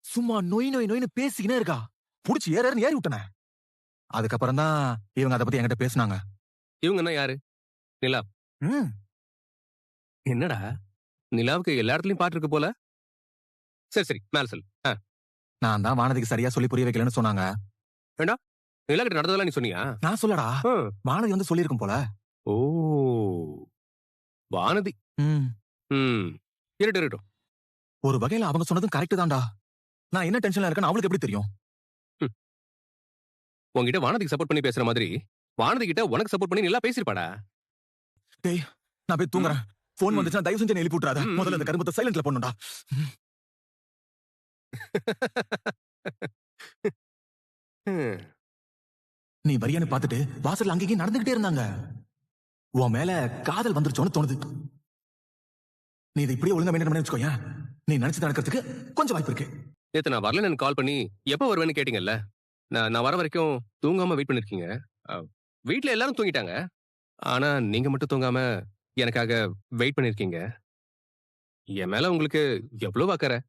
சும்மா நொய் நொய் நொய்னு பேசிக்கினே இருக்கா. புடிச்சு ஏறேன்னு ஏறி விட்டனே. அதுக்கப்புறம் தான் இவங்க அத பத்தி என்கிட்ட பேசுனாங்க. இவங்கன்னா யாரு? நிலா. ம். என்னடா நிலாவுக்கு எல்லா இடத்துலயும் பாட்டு இருக்கு போல. சரி சரி, மேல சொல்லு. நான் தான் வானதிக்கு சரியா சொல்லி புரிய வைக்கலன்னு சொன்னாங்க. ஏண்டா நிலா கிட்ட நடந்ததெல்லாம் நீ சொன்னியா? நான் சொல்லடா. ஹம். வானதி வந்து சொல்லியிருக்கும் போல. ஓ, வானதி. ம். ம், இருக்கட்டும் இருக்கட்டும். ஒரு வகையில அவங்க சொன்னதும் கரெக்ட் தான்டா. நான் என்ன டென்ஷன்ல இருக்கேன்னு அவளுக்கு எப்படி தெரியும்? ம். உன்கிட்ட வானதிக்கு சப்போர்ட் பண்ணி பேசுற மாதிரி வானதி கிட்ட உனக்கு சப்போர்ட் பண்ணி நிலா பேசிருப்பாடா. டேய், நான் போய் தூங்குறேன். போன் ம். வந்துச்சுன்னா தயவு செஞ்சு என்னை எழுப்பி விட்டுறாத. ம். முதல்ல இந்த கருமத்தை சைலண்ட்ல பண்ணுடா. ம். நீ வரியான்னு பார்த்துட்டு வாசல்ல அங்கேயும் நடந்துகிட்டே இருந்தாங்க. உன் மேல காதல் வந்துருச்சோன்னு தோணுது. நீ இதை இப்படியே ஒழுங்கா மெயின்டைன் பண்ணி வச்சுக்கோயேன். நீ நினைச்சது நடக்கிறதுக்கு கொஞ்சம் வாய்ப்பு இருக்கு. நேத்து நான் வரலன்னு எனக்கு கால் பண்ணி எப்ப வருவேன்னு கேட்டீங்கல்ல. நான் வர வரைக்கும் தூங்காம வெயிட் பண்ணிருக்கீங்க. வீட்ல எல்லாரும் தூங்கிட்டாங்க. ஆனா நீங்க மட்டும் தூங்காம எனக்காக வெயிட் பண்ணிருக்கீங்க. என் மேல உங்களுக்கு எவ்வளவு அக்கறை.